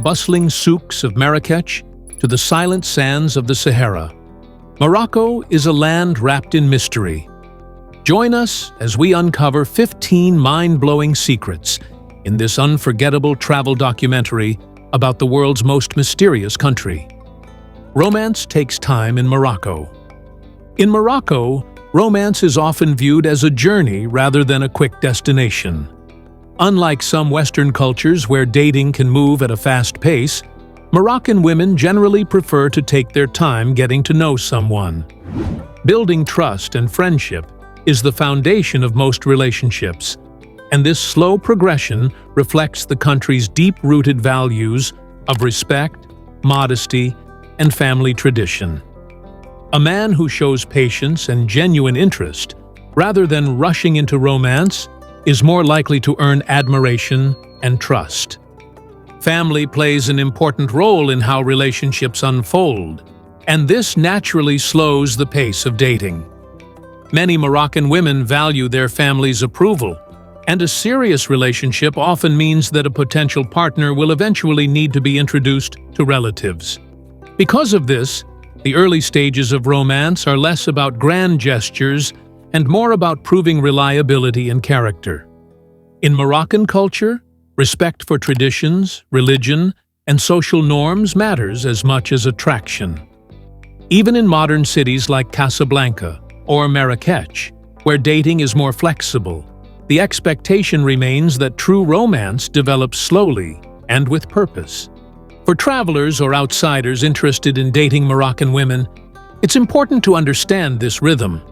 bustling souks of Marrakech to the silent sands of the Sahara, Morocco is a land wrapped in mystery. Join us as we uncover 15 mind-blowing secrets in this unforgettable travel documentary about the world's most mysterious country. Romance takes time in Morocco. In Morocco, romance is often viewed as a journey rather than a quick destination. Unlike some Western cultures where dating can move at a fast pace, Moroccan women generally prefer to take their time getting to know someone. Building trust and friendship is the foundation of most relationships, and this slow progression reflects the country's deep-rooted values of respect, modesty, and family tradition. A man who shows patience and genuine interest, rather than rushing into romance, is more likely to earn admiration and trust. Family plays an important role in how relationships unfold, and this naturally slows the pace of dating. Many Moroccan women value their family's approval, and a serious relationship often means that a potential partner will eventually need to be introduced to relatives. Because of this, the early stages of romance are less about grand gestures and more about proving reliability and character. In Moroccan culture, respect for traditions, religion, and social norms matters as much as attraction. Even in modern cities like Casablanca or Marrakech, where dating is more flexible, the expectation remains that true romance develops slowly and with purpose. For travelers or outsiders interested in dating Moroccan women, it's important to understand this rhythm.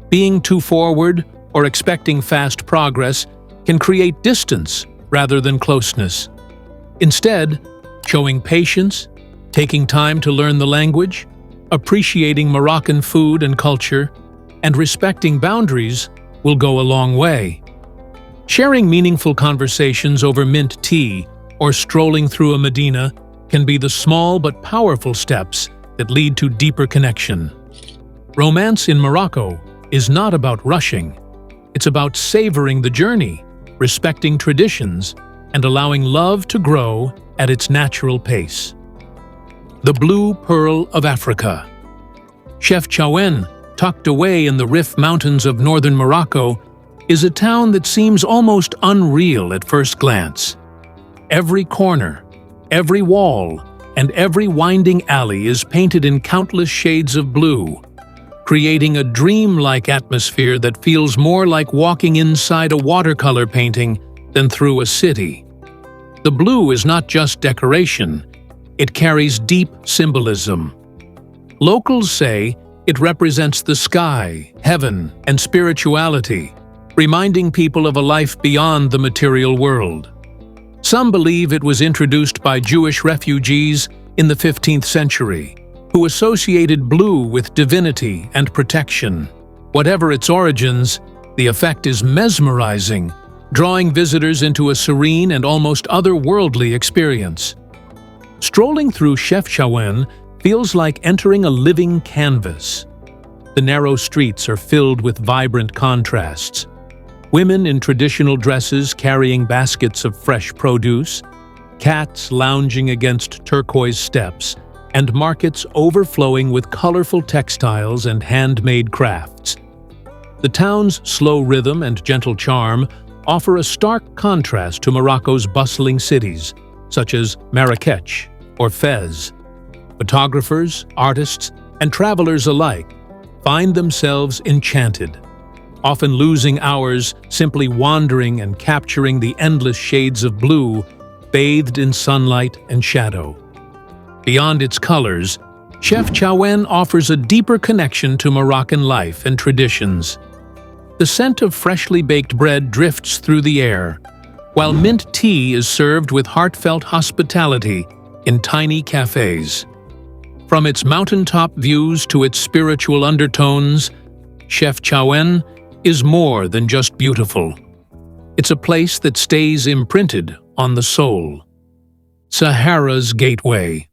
Being too forward or expecting fast progress can create distance rather than closeness. Instead, showing patience, taking time to learn the language, appreciating Moroccan food and culture, and respecting boundaries will go a long way. Sharing meaningful conversations over mint tea or strolling through a medina can be the small but powerful steps that lead to deeper connection. Romance in Morocco is not about rushing. It's about savoring the journey, respecting traditions, and allowing love to grow at its natural pace. The Blue Pearl of Africa. Chefchaouen, tucked away in the Rif Mountains of northern Morocco, is a town that seems almost unreal at first glance. Every corner, every wall, and every winding alley is painted in countless shades of blue, creating a dreamlike atmosphere that feels more like walking inside a watercolor painting than through a city. The blue is not just decoration, it carries deep symbolism. Locals say it represents the sky, heaven, and spirituality, reminding people of a life beyond the material world. Some believe it was introduced by Jewish refugees in the 15th century, who associated blue with divinity and protection. Whatever its origins, the effect is mesmerizing, drawing visitors into a serene and almost otherworldly experience. Strolling through Chefchaouen feels like entering a living canvas. The narrow streets are filled with vibrant contrasts. Women in traditional dresses carrying baskets of fresh produce, cats lounging against turquoise steps, and markets overflowing with colorful textiles and handmade crafts. The town's slow rhythm and gentle charm offer a stark contrast to Morocco's bustling cities, such as Marrakech or Fez. Photographers, artists, and travelers alike find themselves enchanted, often losing hours simply wandering and capturing the endless shades of blue bathed in sunlight and shadow. Beyond its colors, Chefchaouen offers a deeper connection to Moroccan life and traditions. The scent of freshly baked bread drifts through the air, while mint tea is served with heartfelt hospitality in tiny cafes. From its mountaintop views to its spiritual undertones, Chefchaouen is more than just beautiful. It's a place that stays imprinted on the soul. Sahara's Gateway.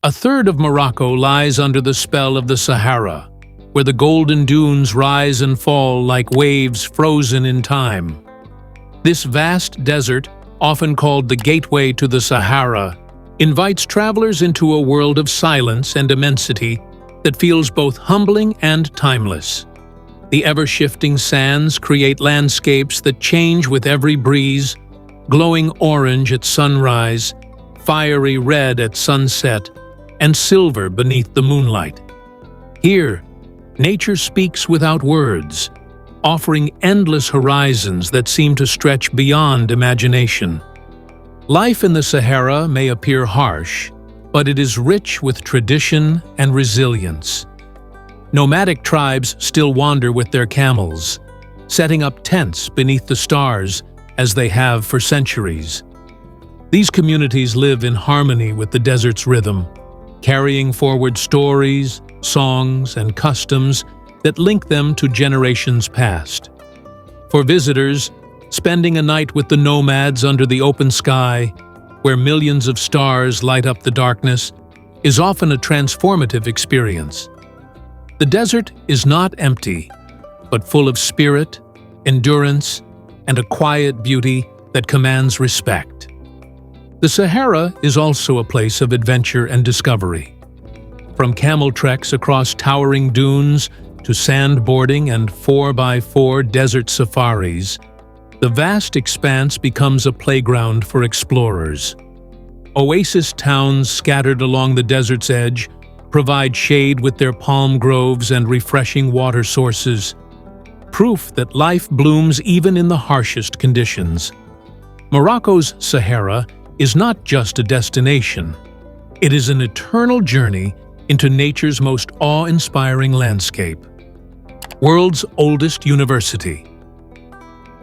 A third of Morocco lies under the spell of the Sahara, where the golden dunes rise and fall like waves frozen in time. This vast desert, often called the Gateway to the Sahara, invites travelers into a world of silence and immensity that feels both humbling and timeless. The ever-shifting sands create landscapes that change with every breeze, glowing orange at sunrise, fiery red at sunset, and silver beneath the moonlight. Here, nature speaks without words, offering endless horizons that seem to stretch beyond imagination. Life in the Sahara may appear harsh, but it is rich with tradition and resilience. Nomadic tribes still wander with their camels, setting up tents beneath the stars as they have for centuries. These communities live in harmony with the desert's rhythm, carrying forward stories, songs, and customs that link them to generations past. For visitors, spending a night with the nomads under the open sky, where millions of stars light up the darkness, is often a transformative experience. The desert is not empty, but full of spirit, endurance, and a quiet beauty that commands respect. The Sahara is also a place of adventure and discovery. From camel treks across towering dunes to sandboarding and 4x4 desert safaris, the vast expanse becomes a playground for explorers. Oasis towns scattered along the desert's edge provide shade with their palm groves and refreshing water sources, proof that life blooms even in the harshest conditions. Morocco's Sahara is not just a destination. It is an eternal journey into nature's most awe-inspiring landscape. World's oldest university.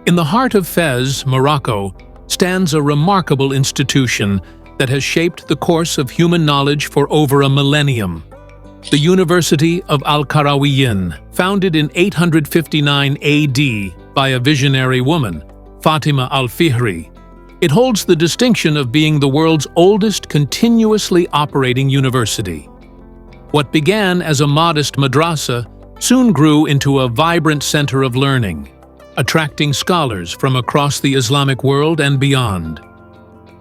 In the heart of Fez, Morocco, stands a remarkable institution that has shaped the course of human knowledge for over a millennium. The University of Al-Qarawiyyin, founded in 859 AD by a visionary woman, Fatima al-Fihri. It holds the distinction of being the world's oldest continuously operating university. What began as a modest madrasa soon grew into a vibrant center of learning, attracting scholars from across the Islamic world and beyond.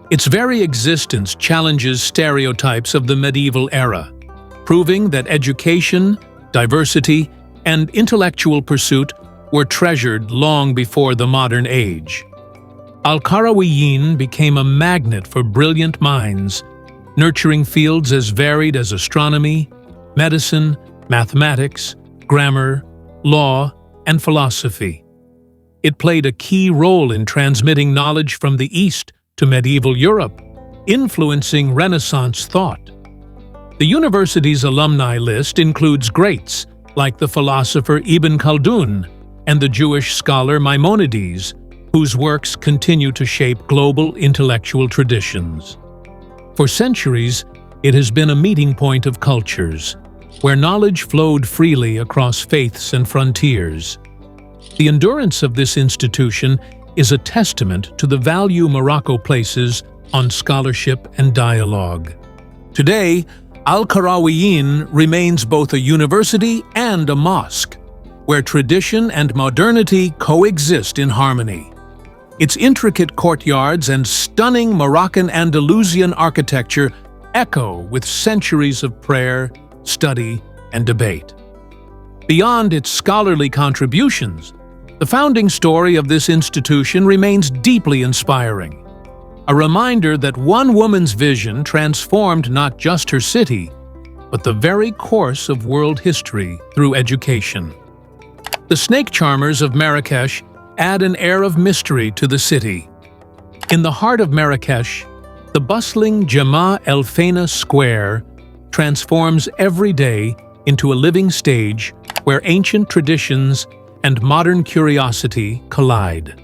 Its very existence challenges stereotypes of the medieval era, proving that education, diversity, and intellectual pursuit were treasured long before the modern age. Al-Qarawiyyin became a magnet for brilliant minds, nurturing fields as varied as astronomy, medicine, mathematics, grammar, law, and philosophy. It played a key role in transmitting knowledge from the East to medieval Europe, influencing Renaissance thought. The university's alumni list includes greats like the philosopher Ibn Khaldun and the Jewish scholar Maimonides, whose works continue to shape global intellectual traditions. For centuries, it has been a meeting point of cultures, where knowledge flowed freely across faiths and frontiers. The endurance of this institution is a testament to the value Morocco places on scholarship and dialogue. Today, Al-Qarawiyyin remains both a university and a mosque, where tradition and modernity coexist in harmony. Its intricate courtyards and stunning Moroccan Andalusian architecture echo with centuries of prayer, study, and debate. Beyond its scholarly contributions, the founding story of this institution remains deeply inspiring. A reminder that one woman's vision transformed not just her city, but the very course of world history through education. The snake charmers of Marrakech add an air of mystery to the city. In the heart of Marrakech, the bustling Jama El Fena Square transforms every day into a living stage where ancient traditions and modern curiosity collide.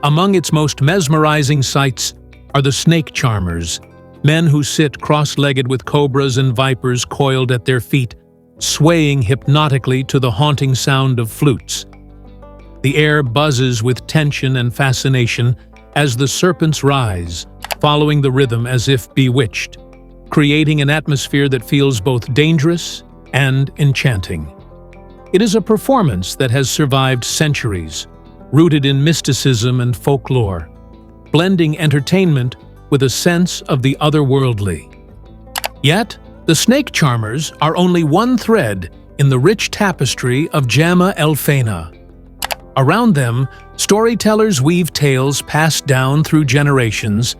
Among its most mesmerizing sights are the snake charmers, men who sit cross-legged with cobras and vipers coiled at their feet, swaying hypnotically to the haunting sound of flutes. The air buzzes with tension and fascination as the serpents rise, following the rhythm as if bewitched, creating an atmosphere that feels both dangerous and enchanting. It is a performance that has survived centuries, rooted in mysticism and folklore, blending entertainment with a sense of the otherworldly. Yet, the snake charmers are only one thread in the rich tapestry of Jama El Fena. Around them, storytellers weave tales passed down through generations,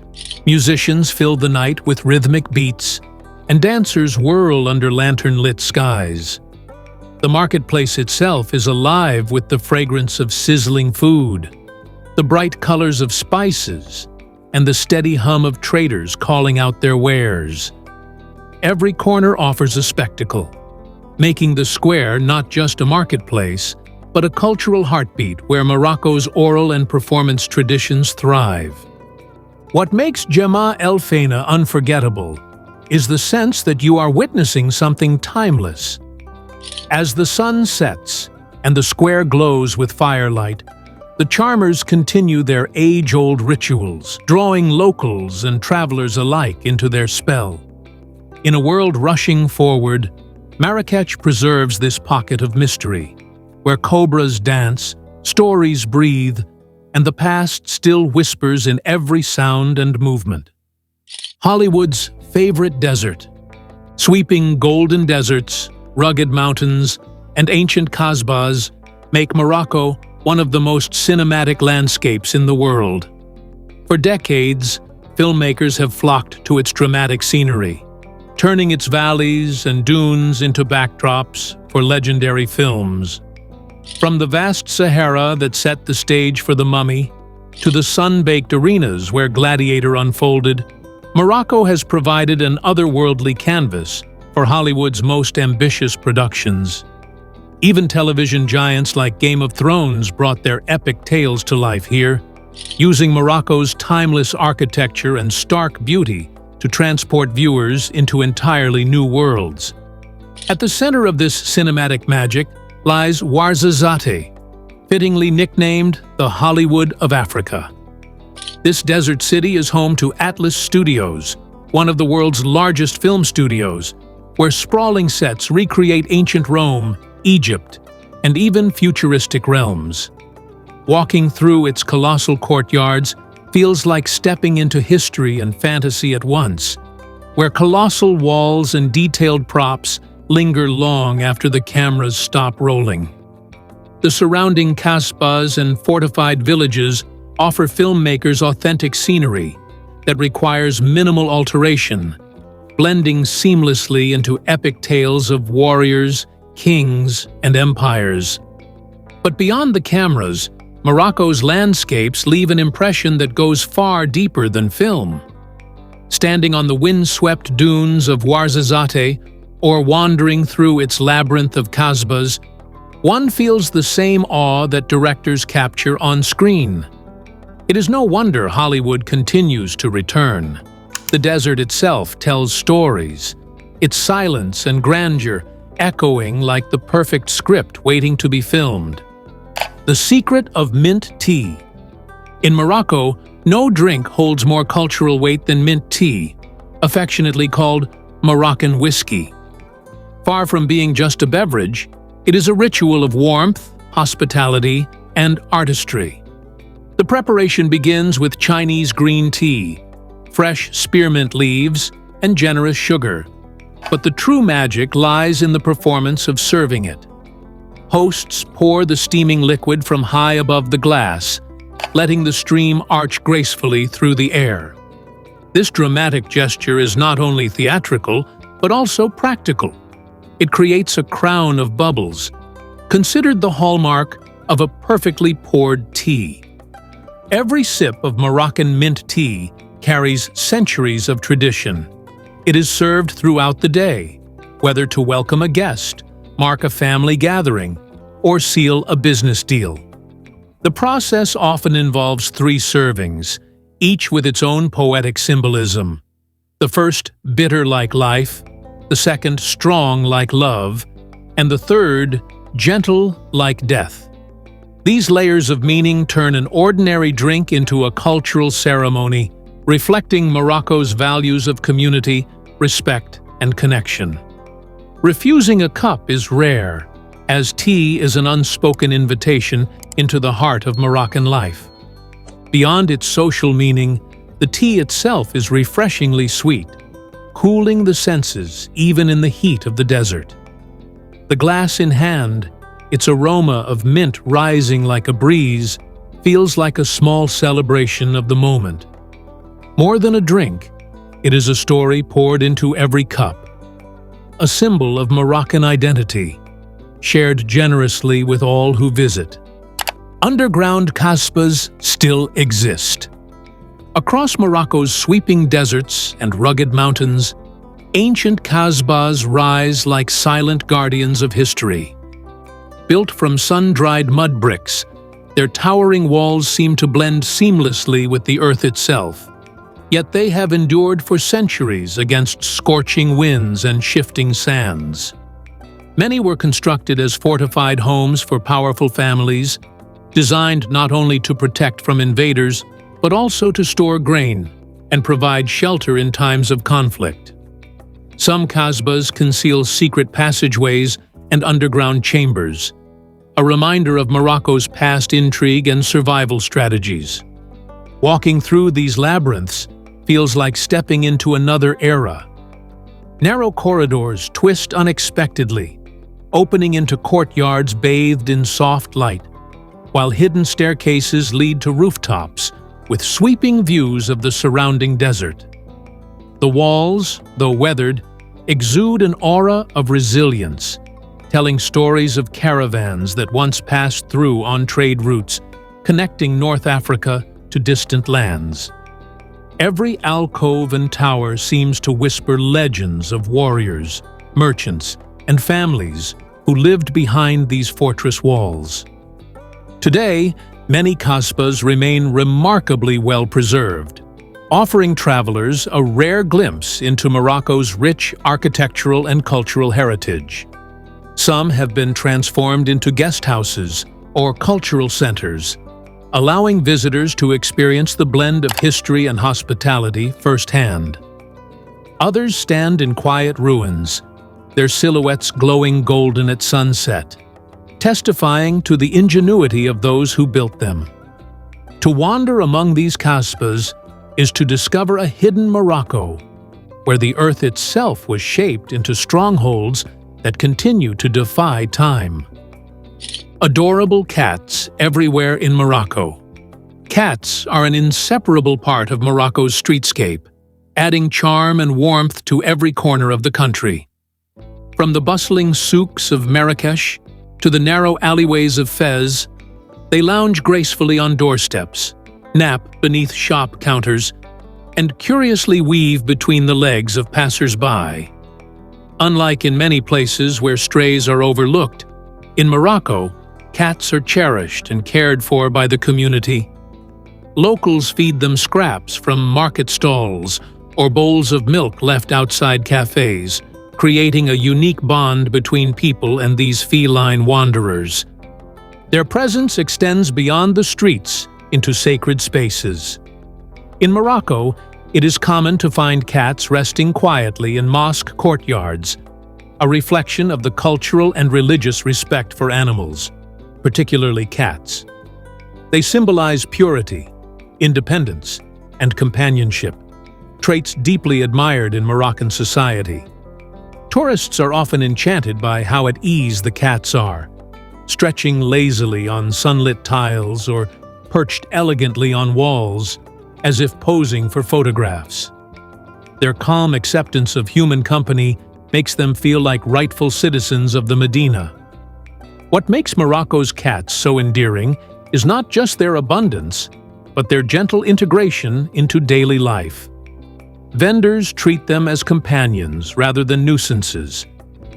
musicians fill the night with rhythmic beats, and dancers whirl under lantern-lit skies. The marketplace itself is alive with the fragrance of sizzling food, the bright colors of spices, and the steady hum of traders calling out their wares. Every corner offers a spectacle, making the square not just a marketplace, but a cultural heartbeat where Morocco's oral and performance traditions thrive. What makes Jama El Fena unforgettable is the sense that you are witnessing something timeless. As the sun sets and the square glows with firelight, the charmers continue their age-old rituals, drawing locals and travelers alike into their spell. In a world rushing forward, Marrakech preserves this pocket of mystery, where cobras dance, stories breathe, and the past still whispers in every sound and movement. Hollywood's favorite desert. Sweeping golden deserts, rugged mountains, and ancient kasbahs make Morocco one of the most cinematic landscapes in the world. For decades, filmmakers have flocked to its dramatic scenery, turning its valleys and dunes into backdrops for legendary films. From the vast Sahara that set the stage for The Mummy, to the sun-baked arenas where Gladiator unfolded, Morocco has provided an otherworldly canvas for Hollywood's most ambitious productions. Even television giants like Game of Thrones brought their epic tales to life here, using Morocco's timeless architecture and stark beauty to transport viewers into entirely new worlds. At the center of this cinematic magic lies Ouarzazate, fittingly nicknamed the Hollywood of Africa. This desert city is home to Atlas Studios, one of the world's largest film studios, where sprawling sets recreate ancient Rome, Egypt, and even futuristic realms. Walking through its colossal courtyards feels like stepping into history and fantasy at once, where colossal walls and detailed props linger long after the cameras stop rolling. The surrounding kasbahs and fortified villages offer filmmakers authentic scenery that requires minimal alteration, blending seamlessly into epic tales of warriors, kings, and empires. But beyond the cameras, Morocco's landscapes leave an impression that goes far deeper than film. Standing on the wind-swept dunes of Ouarzazate or wandering through its labyrinth of kasbahs, one feels the same awe that directors capture on screen. It is no wonder Hollywood continues to return. The desert itself tells stories, its silence and grandeur echoing like the perfect script waiting to be filmed. The secret of mint tea. In Morocco, no drink holds more cultural weight than mint tea, affectionately called Moroccan whiskey. Far from being just a beverage, it is a ritual of warmth, hospitality, and artistry. The preparation begins with Chinese green tea, fresh spearmint leaves, and generous sugar. But the true magic lies in the performance of serving it. Hosts pour the steaming liquid from high above the glass, letting the stream arch gracefully through the air. This dramatic gesture is not only theatrical, but also practical. It creates a crown of bubbles, considered the hallmark of a perfectly poured tea. Every sip of Moroccan mint tea carries centuries of tradition. It is served throughout the day, whether to welcome a guest, mark a family gathering, or seal a business deal. The process often involves 3 servings, each with its own poetic symbolism. The first, bitter like life, the second, strong like love, and the third, gentle like death. These layers of meaning turn an ordinary drink into a cultural ceremony, reflecting Morocco's values of community, respect, and connection. Refusing a cup is rare, as tea is an unspoken invitation into the heart of Moroccan life. Beyond its social meaning, The tea itself is refreshingly sweet, cooling the senses even in the heat of the desert. The glass in hand, its aroma of mint rising like a breeze, feels like a small celebration of the moment. More than a drink, it is a story poured into every cup, a symbol of Moroccan identity, shared generously with all who visit. Underground kasbahs still exist. Across Morocco's sweeping deserts and rugged mountains, ancient kasbahs rise like silent guardians of history. Built from sun-dried mud bricks, their towering walls seem to blend seamlessly with the earth itself. Yet they have endured for centuries against scorching winds and shifting sands. Many were constructed as fortified homes for powerful families, designed not only to protect from invaders, but also to store grain and provide shelter in times of conflict. Some kasbahs conceal secret passageways and underground chambers, a reminder of Morocco's past intrigue and survival strategies. Walking through these labyrinths feels like stepping into another era. Narrow corridors twist unexpectedly, opening into courtyards bathed in soft light, while hidden staircases lead to rooftops with sweeping views of the surrounding desert. The walls, though weathered, exude an aura of resilience, telling stories of caravans that once passed through on trade routes, connecting North Africa to distant lands. Every alcove and tower seems to whisper legends of warriors, merchants, and families who lived behind these fortress walls. Today, many kasbahs remain remarkably well preserved, offering travelers a rare glimpse into Morocco's rich architectural and cultural heritage. Some have been transformed into guest houses or cultural centers, allowing visitors to experience the blend of history and hospitality firsthand. Others stand in quiet ruins, their silhouettes glowing golden at sunset, testifying to the ingenuity of those who built them. To wander among these kasbahs is to discover a hidden Morocco, where the earth itself was shaped into strongholds that continue to defy time. Adorable cats everywhere in Morocco. Cats are an inseparable part of Morocco's streetscape, adding charm and warmth to every corner of the country. From the bustling souks of Marrakech to the narrow alleyways of Fez, they lounge gracefully on doorsteps, nap beneath shop counters, and curiously weave between the legs of passers-by. Unlike in many places where strays are overlooked, in Morocco, cats are cherished and cared for by the community. Locals feed them scraps from market stalls or bowls of milk left outside cafes, creating a unique bond between people and these feline wanderers. Their presence extends beyond the streets into sacred spaces. In Morocco, it is common to find cats resting quietly in mosque courtyards, a reflection of the cultural and religious respect for animals, particularly cats. They symbolize purity, independence, and companionship, traits deeply admired in Moroccan society. Tourists are often enchanted by how at ease the cats are, stretching lazily on sunlit tiles or perched elegantly on walls, as if posing for photographs. Their calm acceptance of human company makes them feel like rightful citizens of the Medina. What makes Morocco's cats so endearing is not just their abundance, but their gentle integration into daily life. Vendors treat them as companions rather than nuisances.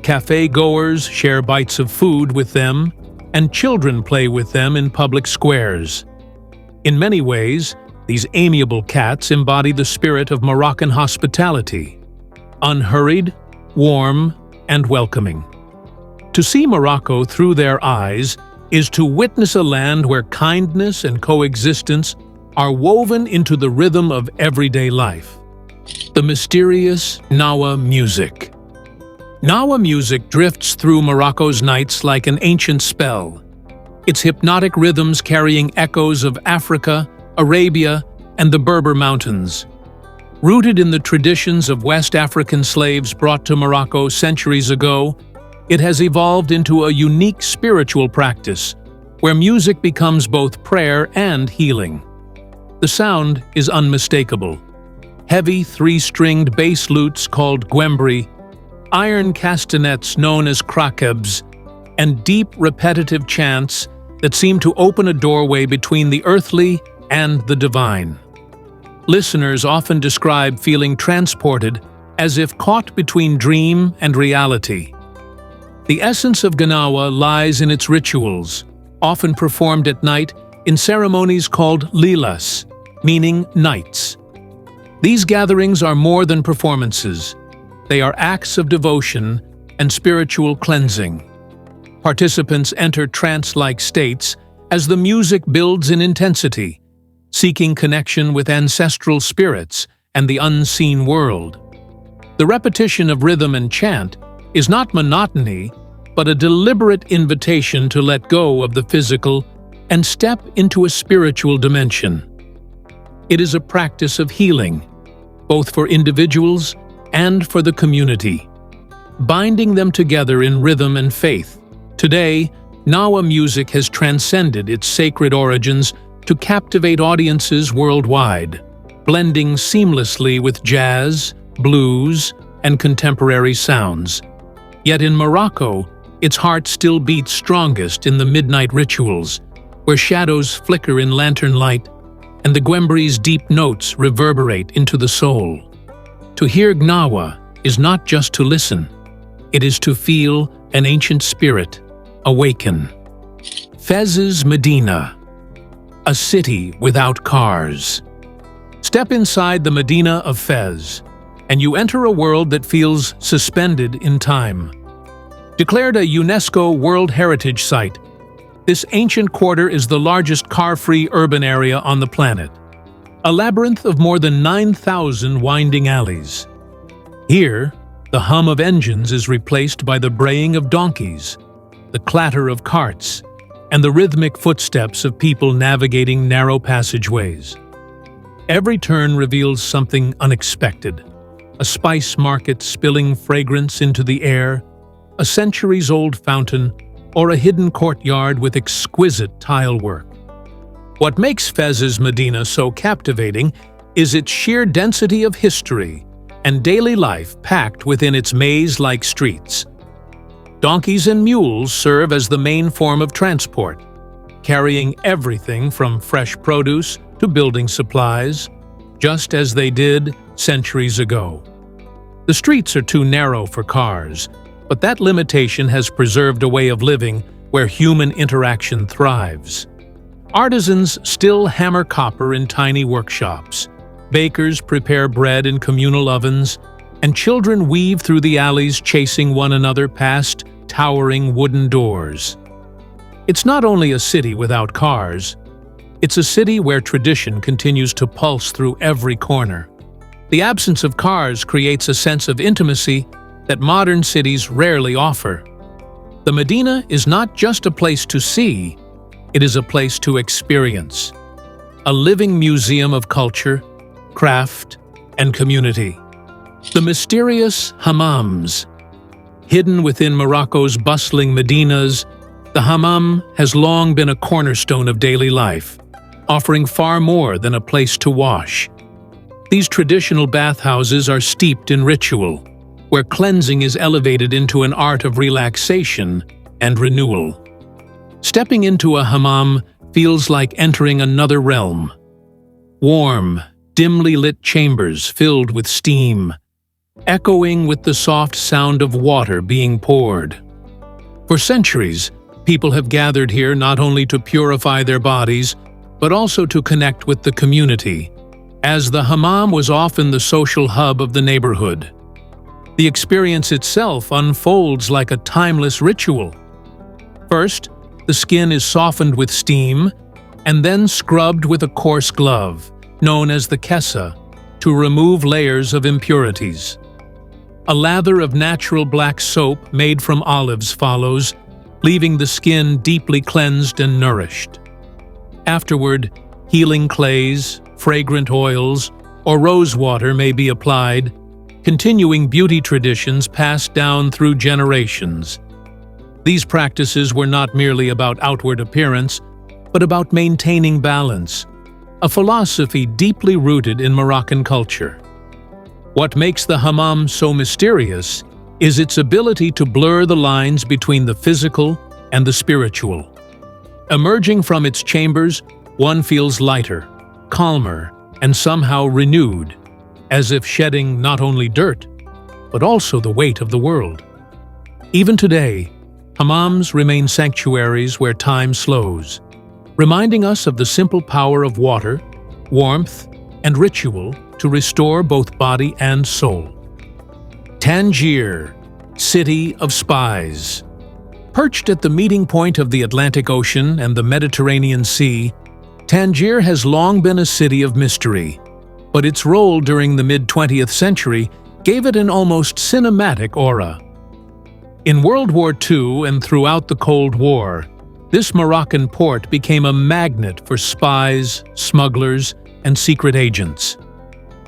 Cafe-goers share bites of food with them, and children play with them in public squares. In many ways, these amiable cats embody the spirit of Moroccan hospitality, unhurried, warm, and welcoming. To see Morocco through their eyes is to witness a land where kindness and coexistence are woven into the rhythm of everyday life. The mysterious Nawa music. Nawa music drifts through Morocco's nights like an ancient spell, its hypnotic rhythms carrying echoes of Africa, Arabia, and the Berber Mountains. Rooted in the traditions of West African slaves brought to Morocco centuries ago, it has evolved into a unique spiritual practice where music becomes both prayer and healing. The sound is unmistakable. Heavy three-stringed bass lutes called guembri, iron castanets known as krakebs, and deep repetitive chants that seem to open a doorway between the earthly and the divine. Listeners often describe feeling transported as if caught between dream and reality. The essence of Gnawa lies in its rituals, often performed at night in ceremonies called lilas, meaning nights. These gatherings are more than performances. They are acts of devotion and spiritual cleansing. Participants enter trance-like states as the music builds in intensity, seeking connection with ancestral spirits and the unseen world. The repetition of rhythm and chant is not monotony, but a deliberate invitation to let go of the physical and step into a spiritual dimension. It is a practice of healing, both for individuals and for the community, binding them together in rhythm and faith. Today, Gnawa music has transcended its sacred origins to captivate audiences worldwide, blending seamlessly with jazz, blues, and contemporary sounds. Yet in Morocco, its heart still beats strongest in the midnight rituals, where shadows flicker in lantern light and the guembri's deep notes reverberate into the soul. To hear Gnawa is not just to listen, it is to feel an ancient spirit awaken. Fez's Medina, a city without cars. Step inside the Medina of Fez, and you enter a world that feels suspended in time. Declared a UNESCO World Heritage Site, this ancient quarter is the largest car-free urban area on the planet, a labyrinth of more than 9,000 winding alleys. Here, the hum of engines is replaced by the braying of donkeys, the clatter of carts, and the rhythmic footsteps of people navigating narrow passageways. Every turn reveals something unexpected: a spice market spilling fragrance into the air, a centuries-old fountain, or a hidden courtyard with exquisite tile work. What makes Fez's Medina so captivating is its sheer density of history and daily life packed within its maze-like streets. Donkeys and mules serve as the main form of transport, carrying everything from fresh produce to building supplies, just as they did centuries ago. The streets are too narrow for cars, but that limitation has preserved a way of living where human interaction thrives. Artisans still hammer copper in tiny workshops, bakers prepare bread in communal ovens, and children weave through the alleys chasing one another past towering wooden doors. It's not only a city without cars, it's a city where tradition continues to pulse through every corner. The absence of cars creates a sense of intimacy that modern cities rarely offer. The Medina is not just a place to see, it is a place to experience. A living museum of culture, craft, and community. The mysterious hammams. Hidden within Morocco's bustling Medinas, the hammam has long been a cornerstone of daily life, offering far more than a place to wash. These traditional bathhouses are steeped in ritual, where cleansing is elevated into an art of relaxation and renewal. Stepping into a hammam feels like entering another realm. Warm, dimly lit chambers filled with steam, echoing with the soft sound of water being poured. For centuries, people have gathered here not only to purify their bodies, but also to connect with the community, as the hammam was often the social hub of the neighborhood. The experience itself unfolds like a timeless ritual. First, the skin is softened with steam, and then scrubbed with a coarse glove, known as the kessa, to remove layers of impurities. A lather of natural black soap made from olives follows, leaving the skin deeply cleansed and nourished. Afterward, healing clays, fragrant oils, or rose water may be applied, continuing beauty traditions passed down through generations. These practices were not merely about outward appearance, but about maintaining balance, a philosophy deeply rooted in Moroccan culture. What makes the hammam so mysterious is its ability to blur the lines between the physical and the spiritual. Emerging from its chambers, one feels lighter, calmer, and somehow renewed, as if shedding not only dirt, but also the weight of the world. Even today, hammams remain sanctuaries where time slows, reminding us of the simple power of water, warmth, and ritual to restore both body and soul. Tangier, City of Spies. Perched at the meeting point of the Atlantic Ocean and the Mediterranean Sea, Tangier has long been a city of mystery, but its role during the mid-20th century gave it an almost cinematic aura. In World War II and throughout the Cold War, this Moroccan port became a magnet for spies, smugglers, and secret agents.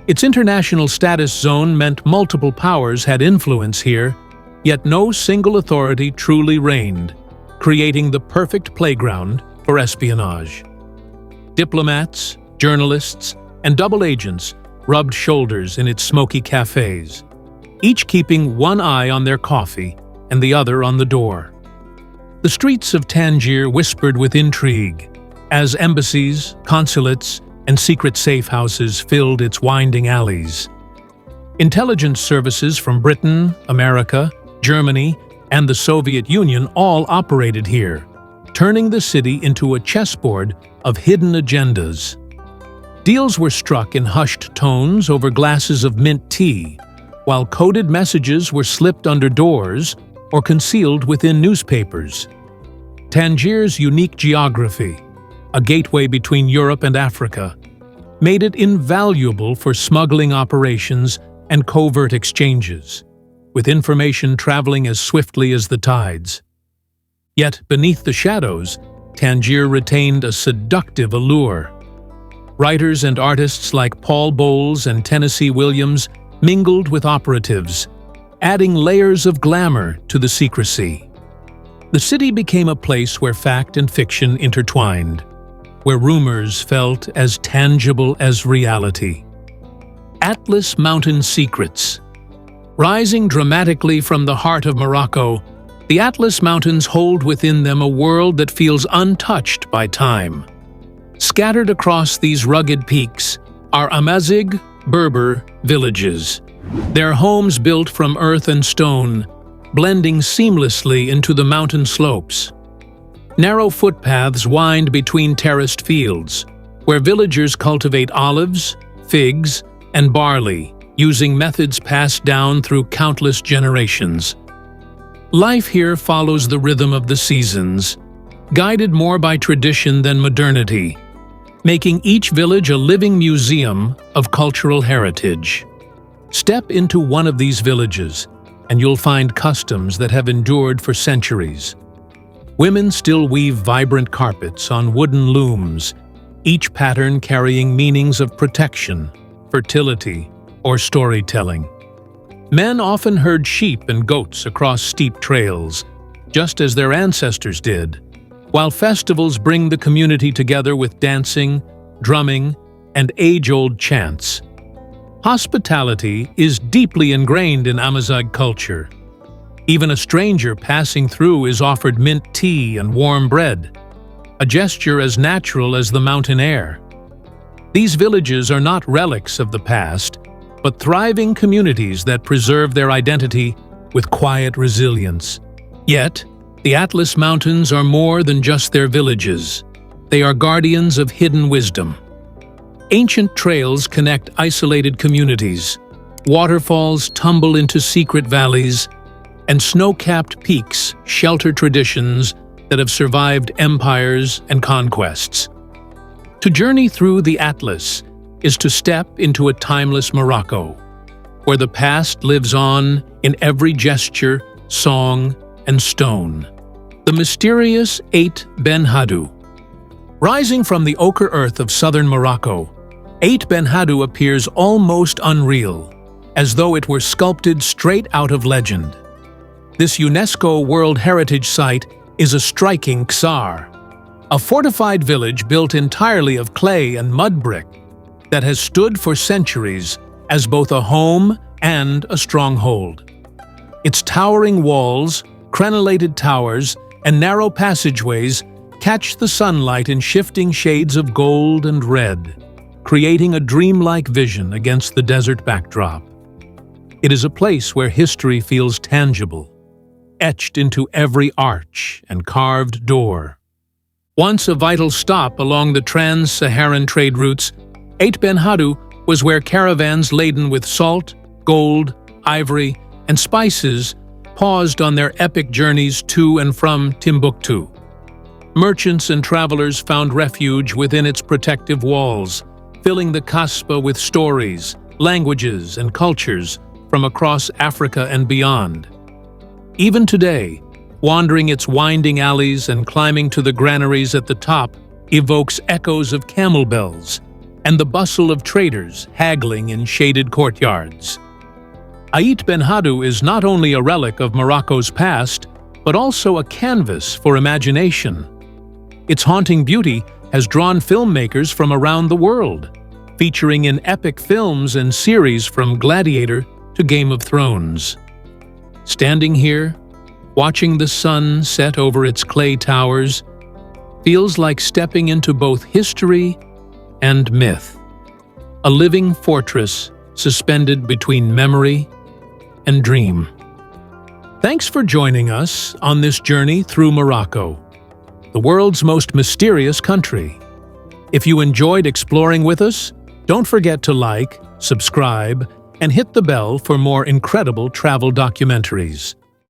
Its international status zone meant multiple powers had influence here, yet no single authority truly reigned, creating the perfect playground for espionage. Diplomats, journalists, and double agents rubbed shoulders in its smoky cafes, each keeping one eye on their coffee and the other on the door. The streets of Tangier whispered with intrigue, as embassies, consulates, and secret safe houses filled its winding alleys. Intelligence services from Britain, America, Germany, and the Soviet Union all operated here, turning the city into a chessboard of hidden agendas. Deals were struck in hushed tones over glasses of mint tea, while coded messages were slipped under doors or concealed within newspapers. Tangier's unique geography, a gateway between Europe and Africa, made it invaluable for smuggling operations and covert exchanges, with information traveling as swiftly as the tides. Yet beneath the shadows, Tangier retained a seductive allure. Writers and artists like Paul Bowles and Tennessee Williams mingled with operatives, adding layers of glamour to the secrecy. The city became a place where fact and fiction intertwined, where rumors felt as tangible as reality. Atlas Mountain Secrets. Rising dramatically from the heart of Morocco, the Atlas Mountains hold within them a world that feels untouched by time. Scattered across these rugged peaks are Amazigh, Berber villages, their homes built from earth and stone, blending seamlessly into the mountain slopes. Narrow footpaths wind between terraced fields, where villagers cultivate olives, figs, and barley, using methods passed down through countless generations. Life here follows the rhythm of the seasons, guided more by tradition than modernity, making each village a living museum of cultural heritage. Step into one of these villages, and you'll find customs that have endured for centuries. Women still weave vibrant carpets on wooden looms, each pattern carrying meanings of protection, fertility, or storytelling. Men often herd sheep and goats across steep trails, just as their ancestors did, while festivals bring the community together with dancing, drumming, and age-old chants. Hospitality is deeply ingrained in Amazigh culture. Even a stranger passing through is offered mint tea and warm bread, a gesture as natural as the mountain air. These villages are not relics of the past, but thriving communities that preserve their identity with quiet resilience. Yet, the Atlas Mountains are more than just their villages. They are guardians of hidden wisdom. Ancient trails connect isolated communities, waterfalls tumble into secret valleys, and snow-capped peaks shelter traditions that have survived empires and conquests. To journey through the Atlas is to step into a timeless Morocco, where the past lives on in every gesture, song, and stone. The mysterious Eight Ben Haddou. Rising from the ochre earth of southern Morocco, Ait Ben Haddou appears almost unreal, as though it were sculpted straight out of legend. This UNESCO World Heritage Site is a striking ksar, a fortified village built entirely of clay and mud brick that has stood for centuries as both a home and a stronghold. Its towering walls, crenellated towers, and narrow passageways catch the sunlight in shifting shades of gold and red, creating a dreamlike vision against the desert backdrop. It is a place where history feels tangible, etched into every arch and carved door. Once a vital stop along the trans-Saharan trade routes, Ait Ben Haddou was where caravans laden with salt, gold, ivory, and spices paused on their epic journeys to and from Timbuktu. Merchants and travelers found refuge within its protective walls, filling the Kasbah with stories, languages, and cultures from across Africa and beyond. Even today, wandering its winding alleys and climbing to the granaries at the top evokes echoes of camel bells and the bustle of traders haggling in shaded courtyards. Ait Ben Haddou is not only a relic of Morocco's past, but also a canvas for imagination. Its haunting beauty has drawn filmmakers from around the world, featuring in epic films and series from Gladiator to Game of Thrones. Standing here, watching the sun set over its clay towers, feels like stepping into both history and myth, a living fortress suspended between memory and dream. Thanks for joining us on this journey through Morocco, the world's most mysterious country. If you enjoyed exploring with us, don't forget to like, subscribe, and hit the bell for more incredible travel documentaries.